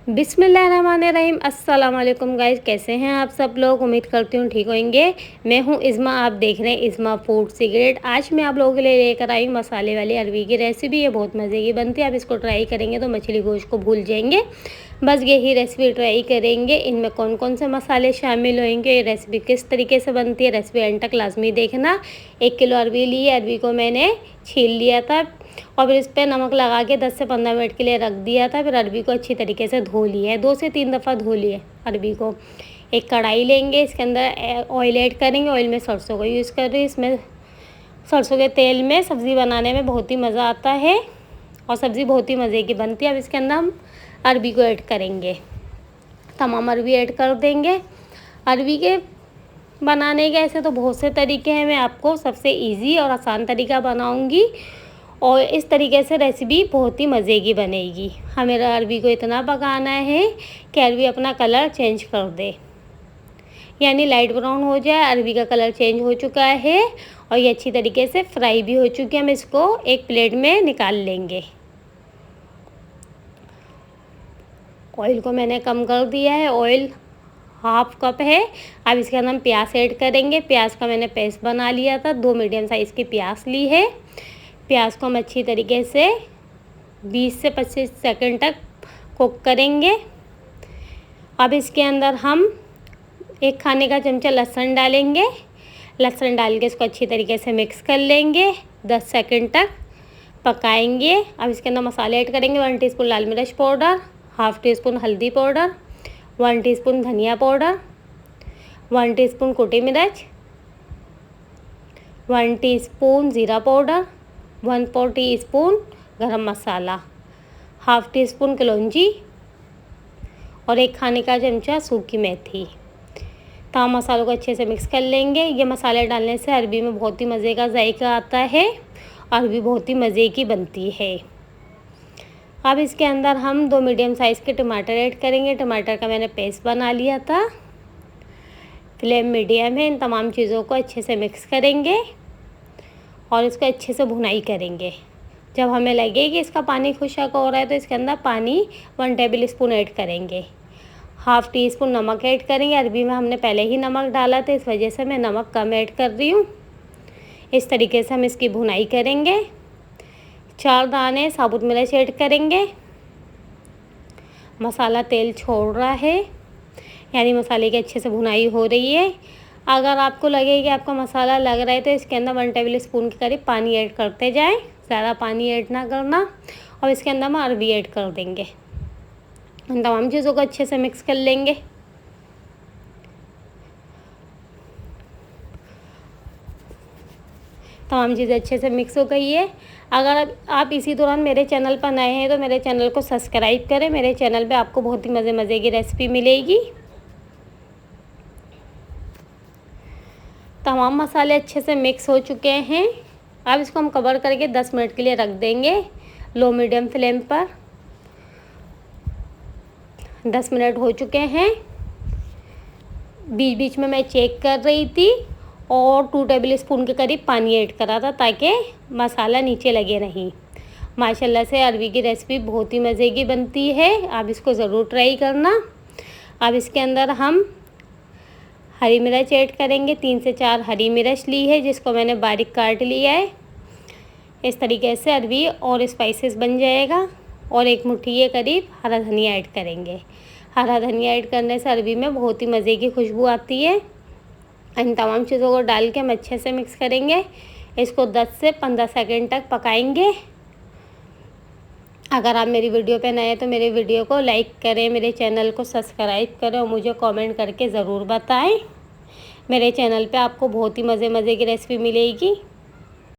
बिस्मिल्लाहिर्रहमानिर्रहीम। अस्सलाम वालेकुम गाइस, कैसे हैं आप सब लोग। उम्मीद करती हूँ ठीक होंगे। मैं हूँ इज़्मा, आप देख रहे हैं इज़्मा फूड सीक्रेट। आज मैं आप लोगों के लिए लेकर आई हूँ मसाले वाली अरवी की रेसिपी। ये बहुत मज़े की बनती है। आप इसको ट्राई करेंगे तो मछली गोश्त को भूल जाएंगे। बस यही रेसिपी ट्राई करेंगे। इनमें कौन कौन से मसाले शामिल होंगे, ये रेसिपी किस तरीके से बनती है, रेसिपी एंड तक लाजमी देखना। 1 किलो अरवी ली है। अरवी को मैंने छील लिया था और फिर इस पर नमक लगा के 10 से 15 मिनट के लिए रख दिया था। फिर अरवी को अच्छी तरीके से धो लिया है, 2 से 3 दफ़ा धो लिया अरवी को। एक कढ़ाई लेंगे, इसके अंदर ऑयल ऐड करेंगे। ऑयल में सरसों का यूज़ कर रही हूँ। इसमें सरसों के तेल में सब्ज़ी बनाने में बहुत ही मज़ा आता है और सब्ज़ी बहुत ही मज़े की बनती है। अब इसके अंदर हम अरवी को ऐड करेंगे, तमाम अरवी ऐड कर देंगे। अरवी के बनाने के ऐसे तो बहुत से तरीके हैं, मैं आपको सबसे इजी और आसान तरीका बनाऊंगी और इस तरीके से रेसिपी बहुत ही मज़े की बनेगी। हमें अरवी को इतना पकाना है कि अरवी अपना कलर चेंज कर दे, यानी लाइट ब्राउन हो जाए। अरवी का कलर चेंज हो चुका है और ये अच्छी तरीके से फ्राई भी हो चुकी है। हम इसको एक प्लेट में निकाल लेंगे। ऑयल को मैंने कम कर दिया है, ऑयल 1/2 कप है। अब इसके अंदर हम प्याज ऐड करेंगे। प्याज का मैंने पेस्ट बना लिया था, 2 मीडियम साइज़ की प्याज ली है। प्याज को हम अच्छी तरीके से 20 से 25 सेकंड तक कुक करेंगे। अब इसके अंदर हम 1 खाने का चमचा लहसुन डालेंगे। लहसुन डाल के इसको अच्छी तरीके से मिक्स कर लेंगे, 10 सेकंड तक पकाएंगे। अब इसके अंदर मसाले ऐड करेंगे। 1 टीस्पून लाल मिर्च पाउडर, 1/2 टीस्पून हल्दी पाउडर, 1 टीस्पून धनिया पाउडर, 1 टीस्पून कुटी मिर्च, 1 टीस्पून ज़ीरा पाउडर, 1/4 टीस्पून गरम मसाला, 1/2 टीस्पून कलौंजी और 1 खाने का चमचा सूखी मेथी। तमाम मसालों को अच्छे से मिक्स कर लेंगे। ये मसाले डालने से अरवी में बहुत ही मज़े का जायका आता है, अरवी बहुत ही मज़े की बनती है। अब इसके अंदर हम 2 मीडियम साइज़ के टमाटर ऐड करेंगे। टमाटर का मैंने पेस्ट बना लिया था। फ्लेम मीडियम है। इन तमाम चीज़ों को अच्छे से मिक्स करेंगे और इसको अच्छे से भुनाई करेंगे। जब हमें लगे कि इसका पानी खुशक हो रहा है तो इसके अंदर पानी 1 टेबल स्पून ऐड करेंगे। 1/2 टीस्पून नमक ऐड करेंगे। अरवी में हमने पहले ही नमक डाला था, इस वजह से मैं नमक कम ऐड कर रही हूँ। इस तरीके से हम इसकी भुनाई करेंगे। 4 दाने साबुत मिर्च ऐड करेंगे। मसाला तेल छोड़ रहा है, यानी मसाले की अच्छे से भुनाई हो रही है। अगर आपको लगे कि आपका मसाला लग रहा है तो इसके अंदर 1 टेबल स्पून के करीब पानी ऐड करते जाएं, ज़्यादा पानी ऐड ना करना। और इसके अंदर हम अरवी ऐड कर देंगे। इन तमाम चीज़ों को अच्छे से मिक्स कर लेंगे। तमाम चीज़ें अच्छे से मिक्स हो गई है। अगर आप इसी दौरान मेरे चैनल पर नए हैं तो मेरे चैनल को सब्सक्राइब करें। मेरे चैनल पे आपको बहुत ही मज़े की रेसिपी मिलेगी। तमाम मसाले अच्छे से मिक्स हो चुके हैं। अब इसको हम कवर करके 10 मिनट के लिए रख देंगे लो मीडियम फ्लेम पर। 10 मिनट हो चुके हैं। बीच बीच में मैं चेक कर रही थी और 2 टेबल स्पून के करीब पानी ऐड करा था ताकि मसाला नीचे लगे नहीं। माशाल्लाह से अरवी की रेसिपी बहुत ही मज़े की बनती है, आप इसको ज़रूर ट्राई करना। अब इसके अंदर हम हरी मिर्च ऐड करेंगे। 3 से 4 हरी मिर्च ली है, जिसको मैंने बारीक काट लिया है। इस तरीके से अरवी और स्पाइसेस बन जाएगा। और 1 मुट्ठी के करीब हरा धनिया ऐड करेंगे। हरा धनिया ऐड करने से अरवी में बहुत ही मज़े की खुशबू आती है। इन तमाम चीज़ों को डाल के हम अच्छे से मिक्स करेंगे। इसको 10 से 15 सेकंड तक पकाएंगे। अगर आप मेरी वीडियो पे नए हैं तो मेरे वीडियो को लाइक करें, मेरे चैनल को सब्सक्राइब करें और मुझे कमेंट करके ज़रूर बताएं। मेरे चैनल पे आपको बहुत ही मज़े की रेसिपी मिलेगी।